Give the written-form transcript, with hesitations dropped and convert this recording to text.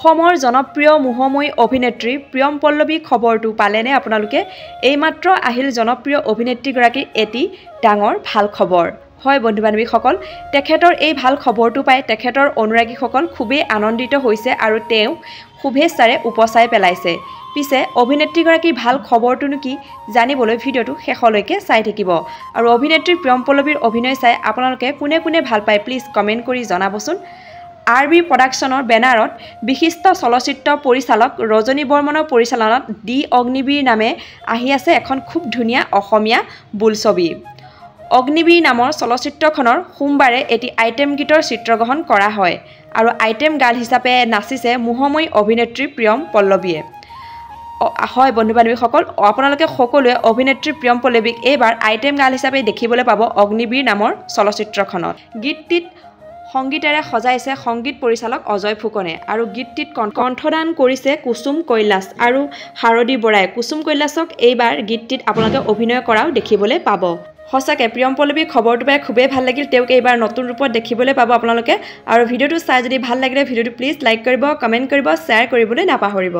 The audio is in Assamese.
অসমৰ জনপ্ৰিয় মোহময়ী অভিনেত্ৰী প্ৰিয়ম পল্লৱী খবৰটো পালেনে আপোনালোকে? এইমাত্ৰ আহিল জনপ্ৰিয় অভিনেত্ৰীগৰাকীৰ এটি ডাঙৰ ভাল খবৰ। হয় বন্ধু বান্ধৱীসকল, তেখেতৰ এই ভাল খবৰটো পাই তেখেতৰ অনুৰাগীসকল খুবেই আনন্দিত হৈছে আৰু তেওঁ শুভেচ্ছাৰে উপচাই পেলাইছে। পিছে অভিনেত্ৰীগৰাকীৰ ভাল খবৰটোনো কি জানিবলৈ ভিডিঅ'টো শেষলৈকে চাই থাকিব। আৰু অভিনেত্ৰী প্ৰিয়ম পল্লৱীৰ অভিনয় চাই আপোনালোকে কোনে কোনে ভাল পায় প্লিজ কমেণ্ট কৰি জনাবচোন। RB প্ৰডাকশ্যনৰ বেনাৰত বিশিষ্ট চলচ্চিত্ৰ পৰিচালক ৰজনী বৰ্মনৰ পৰিচালনাত দি অগ্নিবীৰ নামে আহি আছে এখন খুব ধুনীয়া অসমীয়া বোলছবি। অগ্নিবীৰ নামৰ চলচ্চিত্ৰখনৰ সোমবাৰে এটি আইটেম গীতৰ চিত্ৰগ্ৰহণ কৰা হয় আৰু আইটেম গাৰ্ল হিচাপে নাচিছে মোহময়ী অভিনেত্ৰী প্ৰিয়ম পল্লৱীয়ে। হয় বন্ধু বান্ধৱীসকল, আপোনালোকে সকলোৱে অভিনেত্ৰী প্ৰিয়ম পল্লৱীক এইবাৰ আইটেম গাৰ্ল হিচাপে দেখিবলৈ পাব অগ্নিবীৰ নামৰ চলচ্চিত্ৰখনত। গীতটিত সংগীতেৰে সজাইছে সংগীত পৰিচালক অজয় ফুকনে আৰু গীতটিত কণ্ঠদান কৰিছে কুসুম কৈলাশ আৰু শাৰদী বৰাই। কুসুম কৈলাশক এইবাৰ গীতটিত আপোনালোকে অভিনয় কৰাও দেখিবলৈ পাব। সঁচাকৈ প্ৰিয়ম পল্লৱীৰ খবৰটো পাই খুবেই ভাল লাগিল। তেওঁক এইবাৰ নতুন ৰূপত দেখিবলৈ পাব আপোনালোকে। আৰু ভিডিঅ'টো চাই যদি ভাল লাগিলে ভিডিঅ'টো প্লিজ লাইক কৰিব, কমেণ্ট কৰিব, শ্বেয়াৰ কৰিবলৈ নাপাহৰিব।